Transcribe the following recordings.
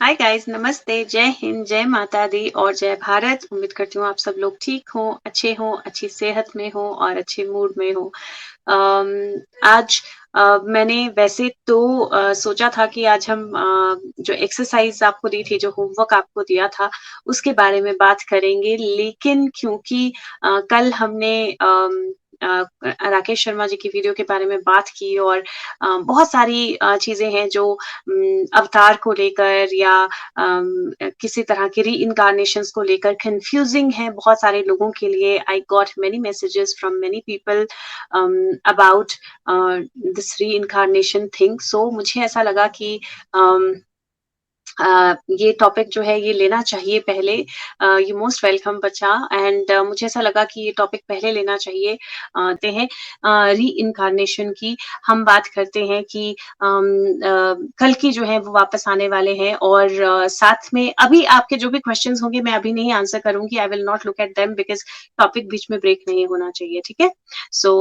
Hi guys, नमस्ते, जय हिंद, जय माता दी और जय भारत। उम्मीद करती हूँ आप सब लोग ठीक हों, अच्छे हों, अच्छी सेहत में हों और अच्छे मूड में हों। आज मैंने वैसे तो सोचा था कि आज हम जो एक्सरसाइज आपको दी थी, जो होमवर्क आपको दिया था, उसके बारे में बात करेंगे। लेकिन क्योंकि कल हमने राकेश शर्मा जी की वीडियो के बारे में बात की और बहुत सारी चीज़ें हैं जो अवतार को लेकर या किसी तरह के री-इन्कार्नेशंस को लेकर कन्फ्यूजिंग है बहुत सारे लोगों के लिए। I got many messages from many people about this reincarnation thing. So मुझे ऐसा लगा कि um, ये टॉपिक जो है ये लेना चाहिए पहले। यू मोस्ट वेलकम बच्चा। एंड मुझे ऐसा लगा कि ये टॉपिक पहले लेना चाहिए। ते हैं री इनकारनेशन की। हम बात करते हैं कि कल की जो है वो वापस आने वाले हैं और साथ में अभी आपके जो भी क्वेश्चंस होंगे मैं अभी नहीं आंसर करूंगी। I will not look at them because topic बीच में ब्रेक नहीं होना चाहिए। ठीक है। So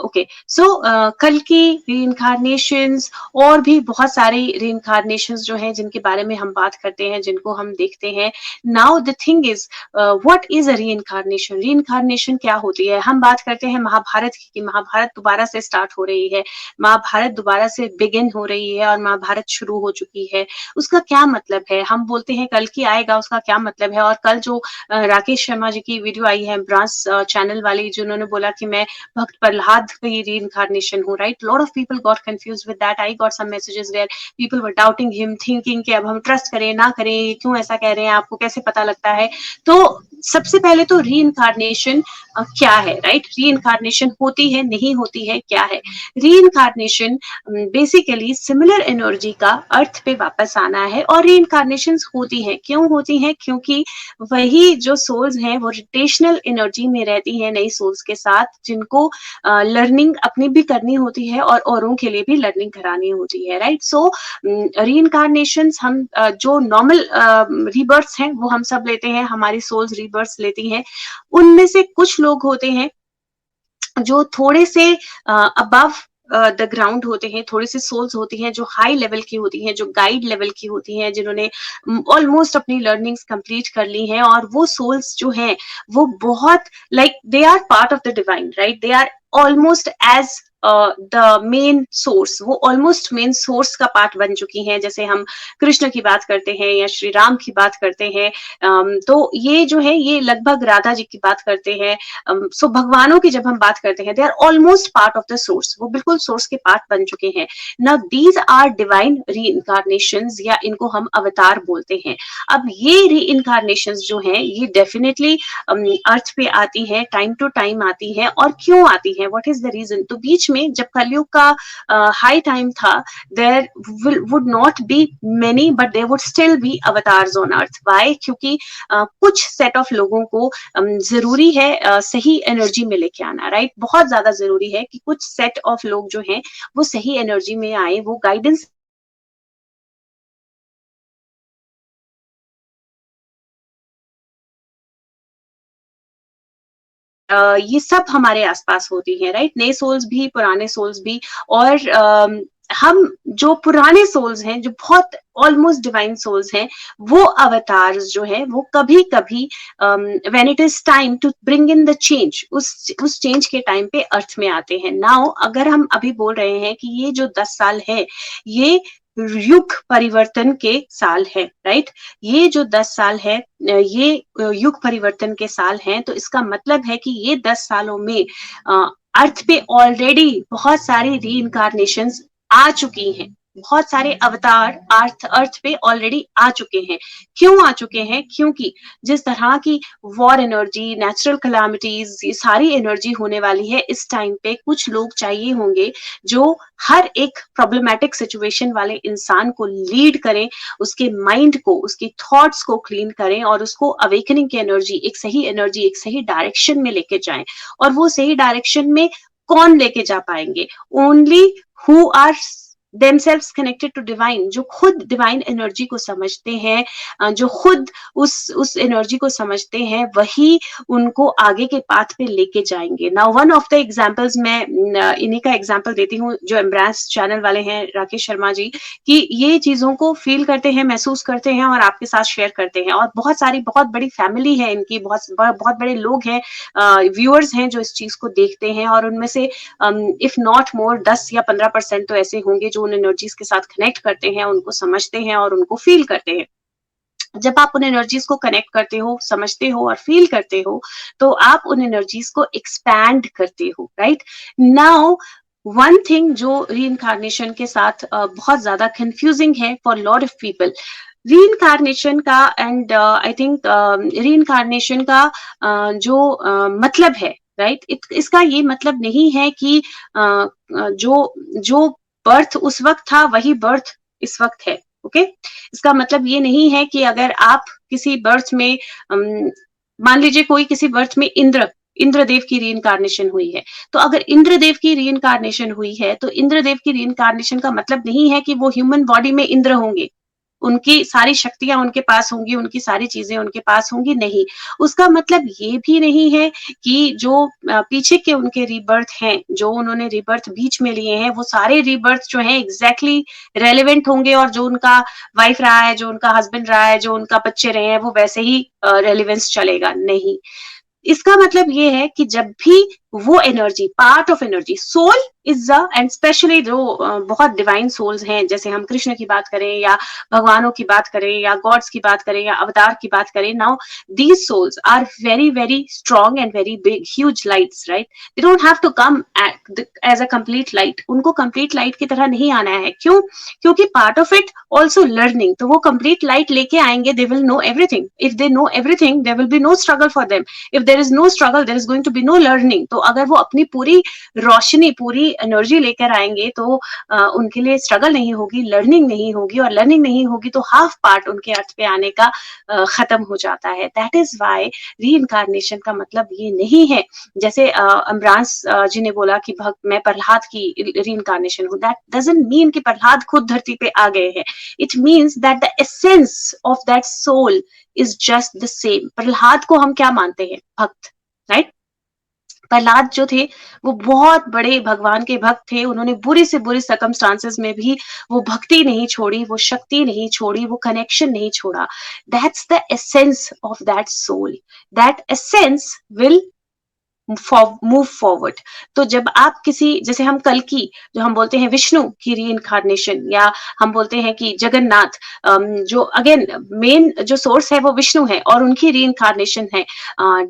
okay. सो कल की री इनकारनेशंस और भी बहुत सारे रीइंकार्नेशंस जो हैं जिनके बारे में हम बात करते हैं, जिनको हम देखते हैं। Now the thing is what is a reincarnation? Reincarnation क्या होती है? हम बात करते हैं महाभारत की कि महाभारत दोबारा से स्टार्ट हो रही है, महाभारत दोबारा से बिगिन हो रही है और महाभारत शुरू हो चुकी है। उसका क्या मतलब है? हम बोलते हैं कल की आएगा, उसका क्या मतलब है? और कल जो राकेश शर्मा जी की वीडियो आई है ब्रांस चैनल वाली, जिन्होंने बोला कि मैं भक्त प्रहलाद की रीइंकार्नेशन हूँ, right? Lot of people got confused with that. I got some messages where people were doubting him, thinking कि अब हम ट्रस्ट करें ना करें, क्यों ऐसा कह रहे हैं, आपको कैसे पता लगता है? तो सबसे पहले तो रीइंकार्नेशन क्या है, राइट? रीइंकार्नेशन होती है, नहीं होती है, क्या है? रीइंकार्नेशन बेसिकली सिमिलर एनर्जी का अर्थ पे वापस आना है। और रीइंकार्नेशन होती है, क्यों होती है? क्योंकि वही जो सोल्स हैं वो रोटेशनल एनर्जी में रहती हैं नई सोल्स के साथ, जिनको लर्निंग अपनी भी करनी होती है और औरों के लिए भी लर्निंग करानी होती है, राइट? सो रीइंकार्नेशंस हम जो नॉर्मल रीबर्थ्स हैं वो हम सब लेते हैं, हमारी सोल्स रीबर्थ्स लेती हैं। उनमें से कुछ लोग होते हैं जो थोड़े से अबव द ग्राउंड होते हैं, थोड़ी सी सोल्स होती हैं जो हाई लेवल की होती हैं, जो गाइड लेवल की होती हैं, जिन्होंने ऑलमोस्ट अपनी लर्निंग्स कंप्लीट कर ली हैं। और वो सोल्स जो हैं वो बहुत like they are part of the divine, right? They are almost as the main source, वो ऑलमोस्ट मेन सोर्स का पार्ट बन चुकी हैं। जैसे हम कृष्ण की बात करते हैं या श्री राम की बात करते हैं, तो ये जो है ये लगभग राधा जी की बात करते हैं। सो भगवानों की जब हम बात करते हैं, they are almost part of the source, वो बिल्कुल सोर्स के पार्ट बन चुके हैं। Now these are divine reincarnations, या इनको हम अवतार बोलते हैं। अब ये री इनकारनेशंस जो हैं ये डेफिनेटली अर्थ पे आती है, टाइम टू टाइम आती है। और क्यों आती है? What is the reason? तो बीच में जब कलयुग का हाई टाइम था, there would not be many but there would still be avatars on earth. Why? क्योंकि कुछ सेट ऑफ लोगों को जरूरी है सही एनर्जी में लेके आना, राइट? बहुत ज्यादा जरूरी है कि कुछ सेट ऑफ लोग जो हैं वो सही एनर्जी में आए, वो गाइडेंस ये सब हमारे आसपास होती हैं, राइट? नए सोल्स भी, पुराने सोल्स भी। और हम जो पुराने सोल्स हैं, जो बहुत ऑलमोस्ट डिवाइन सोल्स हैं, वो अवतार्स जो है वो कभी कभी when it is time to bring in the change, उस चेंज के टाइम पे अर्थ में आते हैं। नाउ अगर हम अभी बोल रहे हैं कि ये जो 10 साल है ये युग परिवर्तन के साल है, राइट? ये जो 10 साल है ये युग परिवर्तन के साल हैं, तो इसका मतलब है कि ये 10 सालों में अर्थ पे ऑलरेडी बहुत सारी री इनकारनेशंस आ चुकी हैं। बहुत सारे अवतार अर्थ पे ऑलरेडी आ चुके हैं। क्यों आ चुके हैं? क्योंकि जिस तरह की वॉर एनर्जी, नेचुरल कलामिटीज, ये सारी एनर्जी होने वाली है इस टाइम पे, कुछ लोग चाहिए होंगे जो हर एक प्रॉब्लमैटिक सिचुएशन वाले इंसान को लीड करें, उसके माइंड को, उसकी थॉट्स को क्लीन करें और उसको अवेकनिंग की एनर्जी, एक सही डायरेक्शन में लेके जाएं। और वो सही डायरेक्शन में कौन लेके जा पाएंगे? Only who are themselves connected to divine, जो खुद डिवाइन एनर्जी को समझते हैं, जो खुद उस एनर्जी को समझते हैं, वही उनको आगे के पाथ पे लेके जाएंगे. Now one of the examples मैं इन्हीं का एग्जांपल देती हूँ, जो एम्ब्रास चैनल वाले हैं राकेश शर्मा जी, कि ये चीजों को फील करते हैं, महसूस करते हैं और आपके साथ शेयर करते हैं. और बहुत बड़ी फैमिली है इनकी, बहुत बड़े लोग हैं, व्यूअर्स हैं जो इस चीज को देखते हैं, और उनमें से इफ नॉट मोर 10 या 15% तो ऐसे होंगे जो उन एनर्जीज के साथ कनेक्ट करते हैं, उनको समझते हैं और उनको फील करते हैं. जब आप उन एनर्जीज को कनेक्ट करते हो, समझते हो और फील करते हो, तो आप उन एनर्जीज को एक्सपैंड करते हो, राइट. नाउ वन थिंग जो री के साथ बहुत ज्यादा कंफ्यूजिंग है फॉर लॉट ऑफ पीपल, री का एंड आई थिंक री का जो मतलब है, राइट, इसका ये मतलब नहीं है कि जो जो बर्थ उस वक्त था वही बर्थ इस वक्त है. ओके इसका मतलब ये नहीं है कि अगर आप किसी बर्थ में मान लीजिए कोई किसी बर्थ में इंद्रदेव की री हुई है, तो अगर इंद्रदेव की री हुई है, तो इंद्रदेव की री का मतलब नहीं है कि वो ह्यूमन बॉडी में इंद्र होंगे, उनकी सारी शक्तियां उनके पास होंगी, उनकी सारी चीजें उनके पास होंगी, नहीं. उसका मतलब ये भी नहीं है कि जो पीछे के उनके रीबर्थ हैं, जो उन्होंने रीबर्थ बीच में लिए हैं, वो सारे रीबर्थ जो हैं एग्जैक्टली रेलेवेंट होंगे, और जो उनका वाइफ रहा है, जो उनका हस्बैंड रहा है, जो उनका बच्चे रहे हैं, वो वैसे ही रेलिवेंस चलेगा, नहीं. इसका मतलब ये है कि जब भी वो energy, part of energy, soul is the, and specially जो बहुत डिवाइन सोल्स हैं, जैसे हम कृष्ण की बात करें या भगवानों की बात करें या गॉड्स की बात करें या अवतार की बात करें, now these souls are very very strong and very big huge lights, right. They don't have to come as a complete light, उनको कंप्लीट लाइट की तरह नहीं आना है. क्यों? क्योंकि part of it also learning, तो वो कंप्लीट लाइट लेके आएंगे, they will know everything. If they know everything, there will be no struggle for them. If there is no struggle, there is going to be no learning. तो अगर वो अपनी पूरी रोशनी, पूरी एनर्जी लेकर आएंगे, तो उनके लिए स्ट्रगल नहीं होगी, लर्निंग नहीं होगी, और लर्निंग नहीं होगी तो हाफ पार्ट उनके अर्थ पे आने का खत्म हो जाता है. दैट इज वाई री का मतलब ये नहीं है, जैसे अम्ब्रास जी ने बोला कि मैं प्रहलाद की री हूँ. दैट डजंट मीन कि प्रहलाद खुद धरती पे आ गए हैं. It means that the essence of that soul is just the same. Prahlad को हम क्या मानते हैं? भक्त, राइट. प्रहलाद जो थे वो बहुत बड़े भगवान के भक्त थे, उन्होंने बुरी से बुरी सर्कमस्टांसेस में भी वो भक्ति नहीं छोड़ी, वो शक्ति नहीं छोड़ी, वो कनेक्शन नहीं छोड़ा. That's the essence of that soul. That essence will move forward. तो जब आप किसी, जैसे हम कल की, जो हम बोलते हैं विष्णु की री, या हम बोलते हैं कि जगन्नाथ, जो अगेन मेन जो सोर्स है वो विष्णु है और उनकी री है,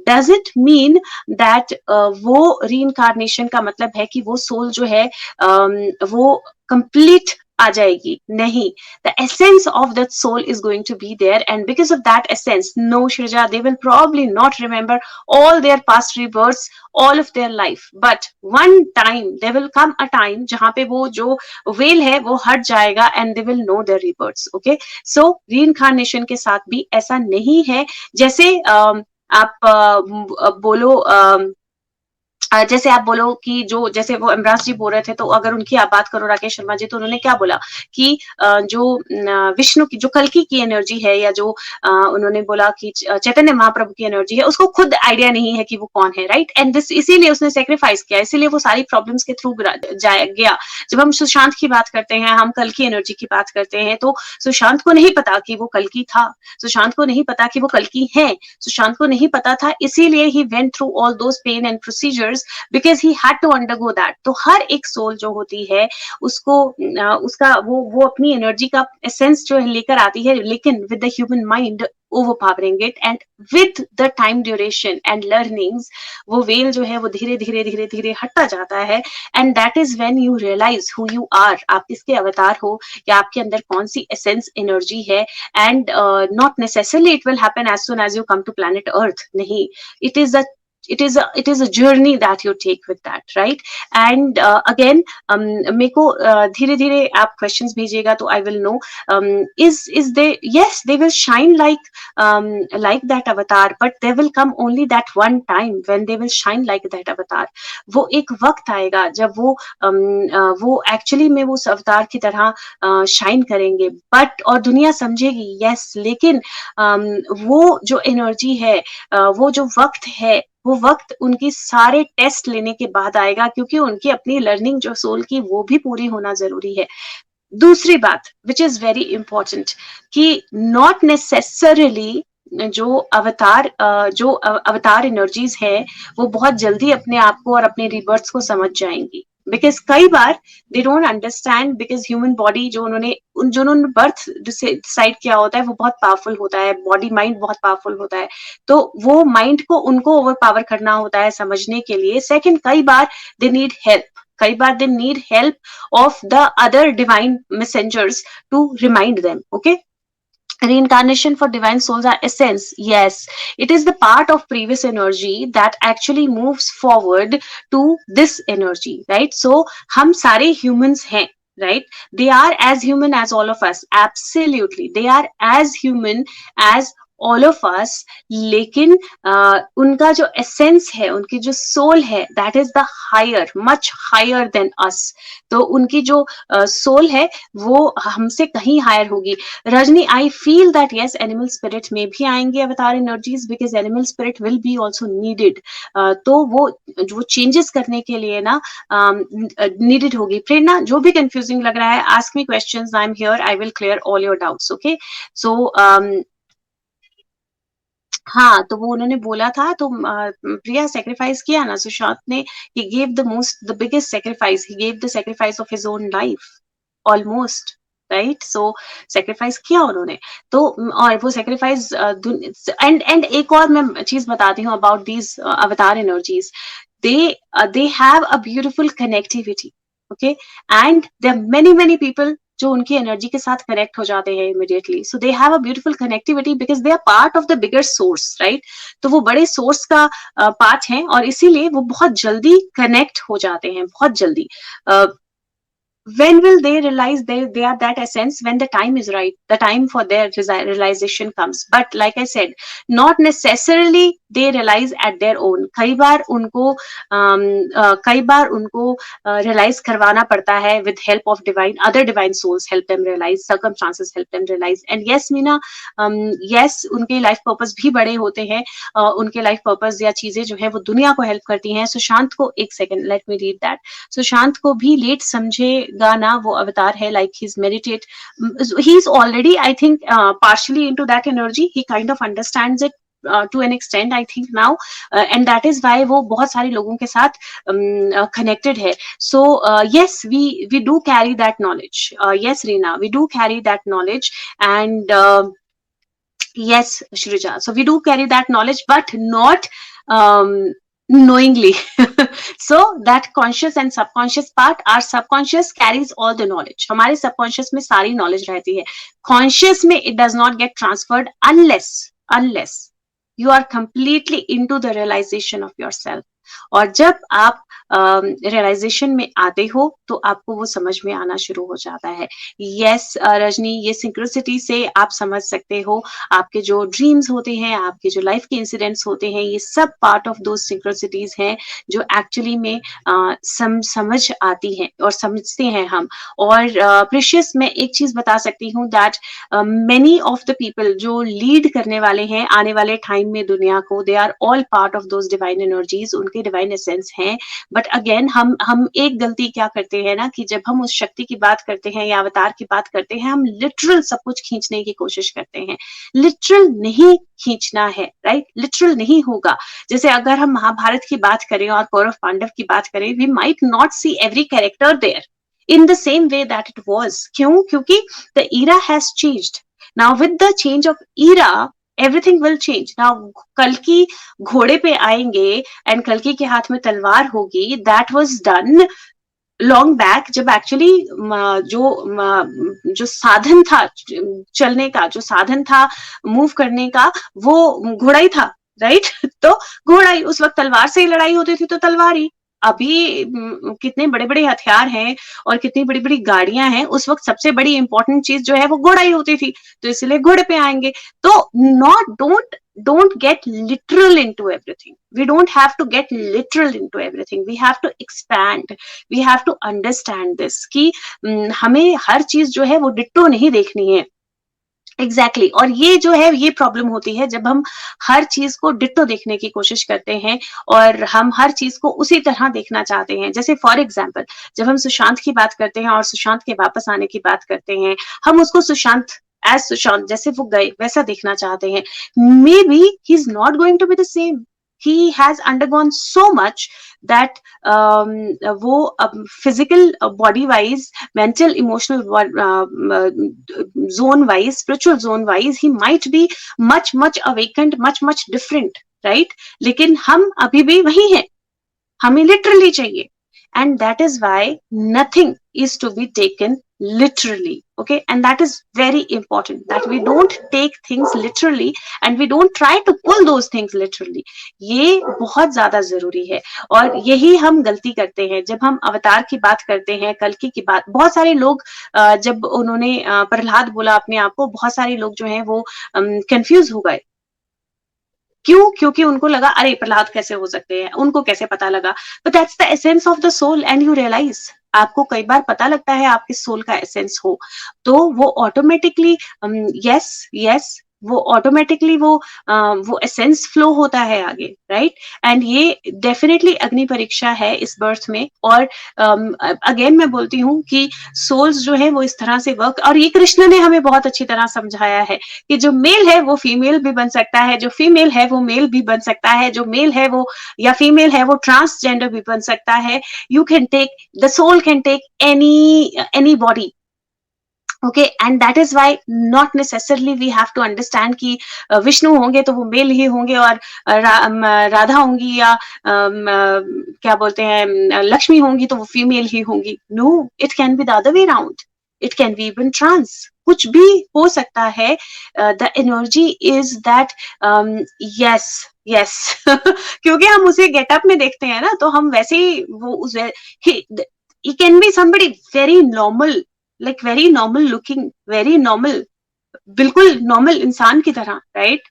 डज इट मीन दैट वो री का मतलब है कि वो सोल जो है वो कंप्लीट आ जाएगी? नहीं. The essence of that soul is going to be there, and because of that essence, no Shreja, they will probably not remember all their past rebirths, all of their life, but one time there will come a time जहां पे वो जो well है वो हट जाएगा, and they will know their rebirths. Okay, so reincarnation के साथ भी ऐसा नहीं है. जैसे आप बोलो, जैसे आप बोलो कि जो, जैसे वो इमरान जी बोल रहे थे, तो अगर उनकी आप बात करो राकेश शर्मा जी, तो उन्होंने क्या बोला कि जो विष्णु की, जो कल्कि की एनर्जी है, या जो उन्होंने बोला कि चैतन्य महाप्रभु की एनर्जी है, उसको खुद आइडिया नहीं है कि वो कौन है, राइट. एंड दिस, इसीलिए उसने सेक्रीफाइस किया, इसीलिए वो सारी प्रॉब्लम्स के थ्रू गया. जब हम सुशांत की बात करते हैं, हम कल की एनर्जी की बात करते हैं, तो सुशांत को नहीं पता कि वो कल्कि था, सुशांत को नहीं पता कि वो कल्कि है, सुशांत को नहीं पता था, इसीलिए he went through all those pain and procedures because he had to undergo that. तो हर एक सोल जो होती है उसको उसका वो अपनी एनर्जी का एसेंस जो है लेकर आती है, लेकिन with the human mind overpowering it, and with the time duration and learnings, वो वेल जो है वो धीरे धीरे धीरे धीरे हटता जाता है. and that is when you realize who you are, आप किसके अवतार हो, या आपके अंदर कौन सी एसेंस एनर्जी है. and not necessarily it will happen as soon as you come to planet earth, नहीं. it is the it is a journey that you take with that, right? And again, मेरे को धीरे धीरे आप questions भेजिएगा तो I will know, is they, yes, they will shine like that avatar, but there will come only that one time when they will shine like that avatar. वो एक वक्त आएगा जब वो एक्चुअली में वो उस अवतार की तरह शाइन करेंगे, बट और दुनिया समझेगी, यस, लेकिन वो जो एनर्जी है, वो जो वक्त है, वो वक्त उनकी सारे टेस्ट लेने के बाद आएगा, क्योंकि उनकी अपनी लर्निंग जो सोल की वो भी पूरी होना जरूरी है. दूसरी बात विच इज वेरी इंपॉर्टेंट, कि नॉट नेसेसरली जो अवतार एनर्जीज है वो बहुत जल्दी अपने आप को और अपने रिबर्थ को समझ जाएंगी, बिकॉज कई बार they don't understand, because human body जो उन्होंने बर्थ डिसाइड किया होता है वो बहुत पावरफुल होता है, बॉडी माइंड बहुत पावरफुल होता है, तो वो माइंड को उनको ओवर पावर करना होता है समझने के लिए. सेकंड, कई बार दे नीड हेल्प, कई बार they need help of the other divine messengers to remind them. Okay, reincarnation for divine souls are essence. Yes, it is the part of previous energy that actually moves forward to this energy, right? So hum sare humans hain, right? They are as human as all of us, absolutely, they are as human as all of us, लेकिन उनका जो essence है, उनकी जो soul है, that is the higher, much higher than us. तो उनकी जो सोल है वो हमसे कहीं हायर होगी. Rajni, I feel that yes, animal spirit में भी आएंगे अवतार energies, because animal spirit will be also needed. तो वो चेंजेस करने के लिए ना नीडेड होगी. प्रेरणा, जो भी कंफ्यूजिंग लग रहा है, ask me questions, I am here, I will clear all your doubts. Okay, so हाँ, तो वो उन्होंने बोला था, तो प्रिया सैक्रिफाइस किया ना सुशांत ने. He gave the biggest sacrifice, he gave the sacrifice of his own life almost, right? So sacrifice किया उन्होंने. तो और वो सैक्रिफाइस एंड एक और मैं चीज बताती हूँ अबाउट दीज अवतार energies. they have a beautiful connectivity, okay, and there are many people जो उनकी एनर्जी के साथ कनेक्ट हो जाते हैं immediately. So they have a beautiful connectivity because they are part of the bigger source, right? तो वो बड़े सोर्स का पार्ट है, और इसीलिए वो बहुत जल्दी कनेक्ट हो जाते हैं, बहुत जल्दी. when will they realize they are that essence? When the time is right, the time for their realization comes. But like I said, not necessarily they realize at their own. कई बार उनको realize करवाना पड़ता है with help of other divine souls help them realize, circumstances help them realize. And yes Meena, yes, उनके life purpose भी बड़े होते हैं, उनके लाइफ पर्पस या चीजें जो है वो दुनिया को हेल्प करती हैं. सुशांत को, एक second, let me read that. Sushant को भी लेट समझे गाना, वो अवतार है, like he's meditate, he's already, I think, partially into that energy. He kind of understands it to an extent, I think now, and that is why वो बहुत सारे लोगों के साथ connected है. So yes, we do carry that knowledge. Yes Reena, we do carry that knowledge, and yes Shruja, so we do carry that knowledge, but not knowingly. So that conscious and subconscious part, our subconscious carries all the knowledge. हमारे subconscious में सारी knowledge रहती है. Conscious में it does not get transferred unless you are completely into the realization of yourself. और जब आप realisation में आते हो तो आपको वो समझ में आना शुरू हो जाता है. यस रजनी, ये सिंक्रोसिटी से आप समझ सकते हो, आपके जो ड्रीम्स होते हैं, आपके जो लाइफ के इंसिडेंट्स होते हैं, ये सब पार्ट ऑफ दो सिंक्रोसिटीज हैं जो एक्चुअली में समझ आती हैं और समझते हैं हम. और प्रेशियस, मैं एक चीज बता सकती हूँ, that many of the people जो लीड करने वाले हैं आने वाले टाइम में दुनिया को, they are all part of those divine energies, उनके डिवाइन एसेंस हैं. बट अगेन हम एक गलती क्या करते हैं ना, कि जब हम उस शक्ति की बात करते हैं या अवतार की बात करते हैं, हम लिटरल सब कुछ खींचने की कोशिश करते हैं. लिटरल नहीं खींचना है, राइट? लिटरल नहीं होगा. जैसे अगर हम महाभारत की बात करें और कौरव पांडव की बात करें, we might not see every character there in the same way that it was. क्यों? क्योंकि the era has changed. Now with the change of era, everything will change. Now कल्कि घोड़े पे आएंगे and कल्कि के हाथ में तलवार होगी. That was done long back, जब एक्चुअली जो साधन था चलने का, जो साधन था मूव करने का, वो घोड़ा ही था. राइट? तो घोड़ा ही, उस वक्त तलवार से ही लड़ाई होती थी तो तलवार ही। अभी कितने बड़े बड़े हथियार हैं और कितनी बड़ी बड़ी गाड़ियां हैं, उस वक्त सबसे बड़ी इंपॉर्टेंट चीज जो है वो घोड़ा ही होती थी, तो इसलिए घोड़े पे आएंगे। तो not don't get literal into everything. We don't have to get literal into everything. We have to expand. We have to understand this कि हमें हर चीज जो है वो डिट्टो नहीं देखनी है। Exactly exactly. और ये जो है ये प्रॉब्लम होती है जब हम हर चीज को डिट्टो देखने की कोशिश करते हैं और हम हर चीज को उसी तरह देखना चाहते हैं। जैसे फॉर एग्जाम्पल जब हम सुशांत की बात करते हैं और सुशांत के वापस आने की बात करते हैं, हम उसको सुशांत एज सुशांत जैसे वो गए वैसा देखना चाहते हैं। Maybe he is not going to be the same. he has undergone so much that वो physical body wise, mental emotional zone wise, spiritual zone wise, he might be much awakened, much different, right? लेकिन हम अभी भी वही हैं, हमें literally चाहिए। and that is why nothing is to be taken literally, okay? And that is very important, that we don't take things literally and we don't try to pull those things literally. ये बहुत ज्यादा जरूरी है और यही हम गलती करते हैं जब हम अवतार की बात करते हैं, कल्कि की बात। बहुत सारे लोग जब उन्होंने प्रहलाद बोला अपने आप को, बहुत सारे लोग जो हैं वो कंफ्यूज हो गए। क्यों? क्योंकि उनको लगा अरे प्रहलाद कैसे हो सकते हैं, उनको कैसे पता लगा? But that's the essence of the soul and you realise, आपको कई बार पता लगता है आपके सोल का एसेंस हो तो वो ऑटोमेटिकली यस यस वो ऑटोमेटिकली वो एसेंस फ्लो होता है आगे, राइट? एंड ये डेफिनेटली अग्नि परीक्षा है इस बर्थ में। और अगेन मैं बोलती हूँ कि सोल्स जो है वो इस तरह से वर्क, और ये कृष्ण ने हमें बहुत अच्छी तरह समझाया है कि जो मेल है वो फीमेल भी बन सकता है, जो फीमेल है वो मेल भी बन सकता है, जो मेल है वो या फीमेल है वो ट्रांसजेंडर भी बन सकता है। You can take, the soul can take any body, okay? And that is why not necessarily we have to understand कि विष्णु होंगे तो वो मेल ही होंगे और राधा होंगी या क्या बोलते हैं लक्ष्मी होंगी तो वो फीमेल ही होंगी। No, it can be the other way round, it can be even trans, कुछ भी हो सकता है। The energy is that yes yes क्योंकि हम उसे गेटअप में देखते हैं ना, तो हम वैसे ही वो उस he can be somebody very normal, like very normal looking, very normal, बिल्कुल नॉर्मल इंसान की तरह, राइट?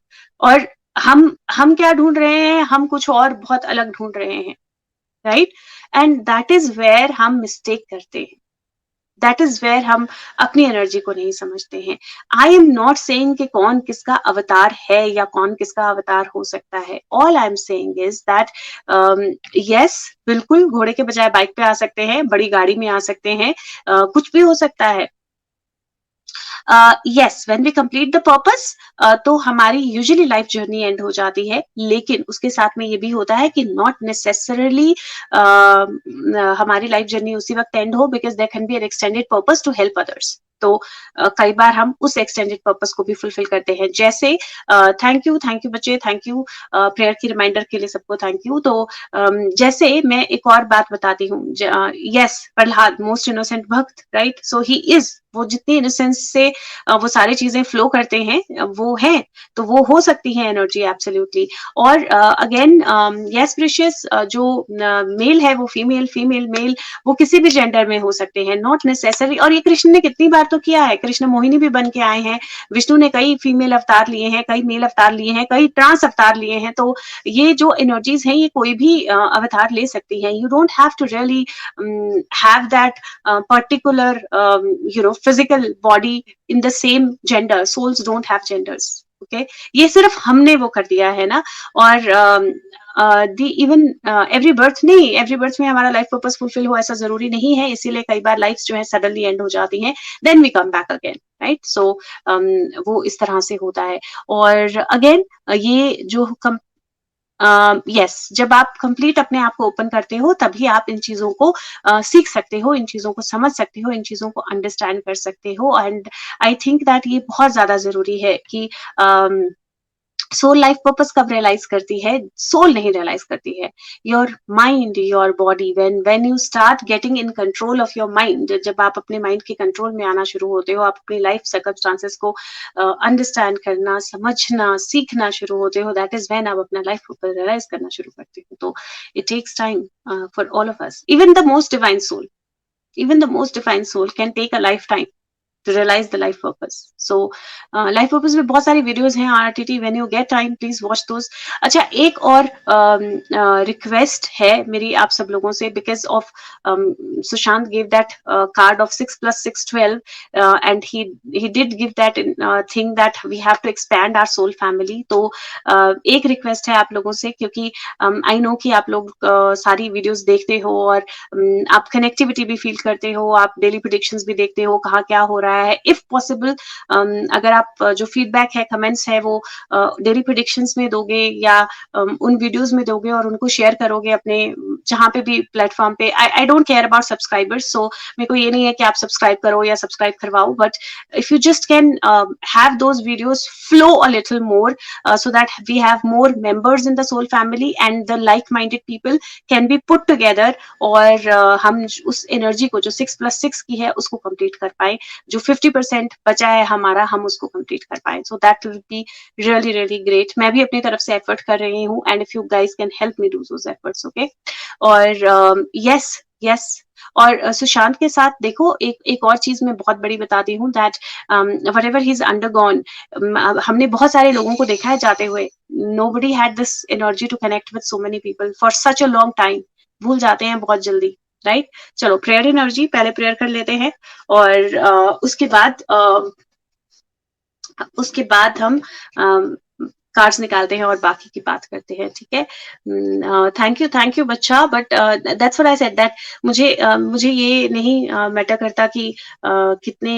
और हम क्या ढूंढ रहे हैं, हम कुछ और बहुत अलग ढूंढ रहे हैं, right? And that is where हम मिस्टेक करते हैं, दैट इज वेयर हम अपनी एनर्जी को नहीं समझते हैं। आई एम नॉट सेइंग कि कौन किसका अवतार है या कौन किसका अवतार हो सकता है। All I am saying is that yes, बिल्कुल घोड़े के बजाय बाइक पे आ सकते हैं, बड़ी गाड़ी में आ सकते हैं, कुछ भी हो सकता है। Yes, when we complete the purpose तो हमारी यूजुअली लाइफ जर्नी एंड हो जाती है, लेकिन उसके साथ में ये भी होता है कि नॉट नेसेसरली हमारी लाइफ जर्नी उसी वक्त एंड हो, because there can be an extended purpose to help others. तो कई बार हम उस एक्सटेंडेड पर्पस को भी फुलफिल करते हैं। जैसे थैंक यू बच्चे, थैंक यू प्रेयर की रिमाइंडर के लिए सबको थैंक यू। तो जैसे मैं एक और बात बताती हूँ, यस, प्रहलाद मोस्ट इनोसेंट भक्त, राइट? सो ही इज, वो जितनी इनोसेंस से वो सारी चीजें फ्लो करते हैं वो है, तो वो हो सकती है एनर्जी एब्सोल्युटली। और अगेन यस प्रीशियस, जो मेल है वो फीमेल, फीमेल मेल, वो किसी भी जेंडर में हो सकते हैं, नॉट नेसेसरी। और ये कृष्ण ने कितनी बार तो किया है, कृष्ण मोहिनी भी बन के आए हैं, विष्णु ने कई फीमेल अवतार लिए हैं, कई मेल अवतार लिए हैं, कई ट्रांस अवतार लिए हैं। तो ये जो एनर्जीज हैं ये कोई भी अवतार ले सकती हैं। You don't have to really have that particular physical body in the same gender. Souls don't have genders, okay? ये सिर्फ हमने वो कर दिया है ना। और इवन एवरी बर्थ नहीं, एवरी बर्थ में हमारा लाइफ पर्पस फुलफिल हो ऐसा जरूरी नहीं है, इसीलिए कई बार लाइफ जो है सडनली एंड हो जाती हैं, then we come back again, right? So वो इस तरह से होता है। और अगेन ये जो यस, जब आप कंप्लीट अपने आप को ओपन करते हो तभी आप इन चीजों को सीख सकते हो, इन चीजों को समझ सकते हो, इन चीजों को अंडरस्टैंड कर सकते हो। एंड आई थिंक दैट ये बहुत ज्यादा जरूरी है कि सोल लाइफ पर्पस कब रियलाइज करती है? सोल नहीं रियलाइज करती है, your mind, your body. When you start getting in control of your mind, जब आप अपने माइंड के कंट्रोल में आना शुरू होते हो, आप अपनी लाइफ सर्कमस्टांसेस को अंडरस्टैंड करना, समझना, सीखना शुरू होते हो, दैट इज व्हेन आप अपना लाइफ पर्पस रियलाइज करना शुरू करते हो। तो it takes time for all of us, even the most divine soul can take a lifetime to realize the life purpose. So life purpose में बहुत सारी videos हैं RTT, when you get time please watch those. अच्छा, एक और request है मेरी आप सब लोगों से, because of Sushant gave that card of 6 + 6 12, and he did give that thing that we have to expand our soul family. तो एक request है आप लोगों से, क्योंकि I know कि आप लोग सारी videos देखते हो और आप connectivity भी feel करते हो, आप daily predictions भी देखते हो, कहाँ क्या हो रहा है। इफ पॉसिबल अगर आप जो फीडबैक है, कमेंट्स है, वो डेली प्रेडिक्शंस में दोगे या उन वीडियोस में दोगे और उनको शेयर करोगे अपने जहाँ पे भी प्लेटफॉर्म पे। I don't care about subscribers, so मेरे को ये नहीं है कि आप सब्सक्राइब करो या सब्सक्राइब करवाओ, but if you just can have those videos flow a little more, so that we have more members in the soul family and the like-minded people can be put together, और हम उस energy को जो 6 + 6 की है उसको complete कर पाए, जो 50% बचा है हमारा, हम उसको कंप्लीट कर पाए। So that will be really really great. मैं भी अपनी तरफ से एफर्ट कर रही हूँ, and if you guys can help me do those efforts, okay. और यस यस, और सुशांत के साथ देखो, एक और चीज मैं बहुत बड़ी बताती हूँ, that what ever he is undergone, हमने बहुत सारे लोगों को देखा है जाते हुए, nobody had this energy to connect with so many people for such a long time, भूल जाते हैं बहुत जल्दी, राइट? चलो, प्रेयर एनर्जी, पहले प्रेयर कर लेते हैं, और उसके बाद हम कार्ड्स निकालते हैं और बाकी की बात करते हैं, ठीक है? थैंक यू बच्चा, but that's what I said, that मुझे ये नहीं मैटर करता कि कितने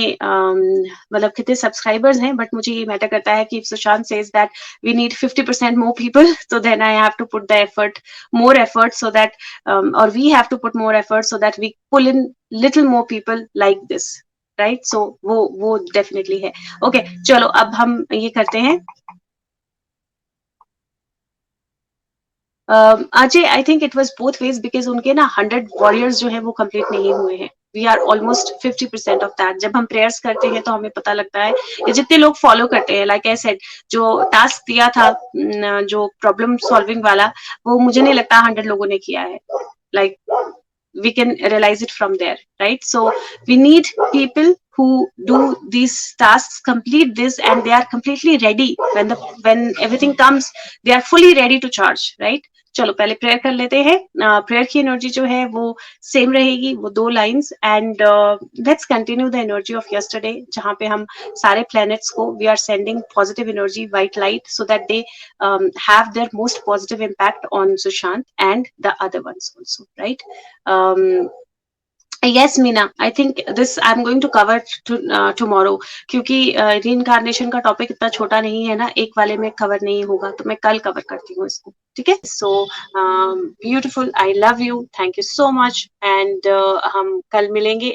मतलब कितने सब्सक्राइबर्स हैं, बट मुझे ये मैटर करता है कि Sushant says that we need 50% more people, so then I have to put the more effort, so that or we have to put more effort so that we pull in little more people like this, right? So वो definitely है। Okay, चलो अब हम ये करते हैं। Ajay, I think it was both ways, because उनके ना 100 वॉरियर्स जो है वो कंप्लीट नहीं हुए हैं। We are almost 50% of that. जब हम प्रेयर्स करते हैं तो हमें पता लगता है कि जितने लोग फॉलो करते हैं, लाइक आई सेड, जो टास्क दिया था जो प्रॉब्लम सॉल्विंग वाला, वो मुझे नहीं लगता 100 लोगों ने किया है। Like we can realize it from there, right? So we need people who do these tasks, complete this, and they are completely ready when everything comes, they are fully ready to charge, right? चलो पहले prayer कर लेते हैं। Prayer की energy जो है वो same रहेगी, वो 2 lines, and let's continue the energy of yesterday, जहाँ पे हम सारे प्लैनेट्स को we are sending positive energy, white light, so that they have their most positive impact on Sushant and the other ones also, right? Yes, Meena, I think this I'm going to cover tomorrow, क्योंकि reincarnation का topic इतना छोटा नहीं है ना, एक वाले में कवर नहीं होगा, तो मैं कल कवर करती हूँ इसको, ठीक है? So beautiful, I love you, thank you so much, and हम कल मिलेंगे।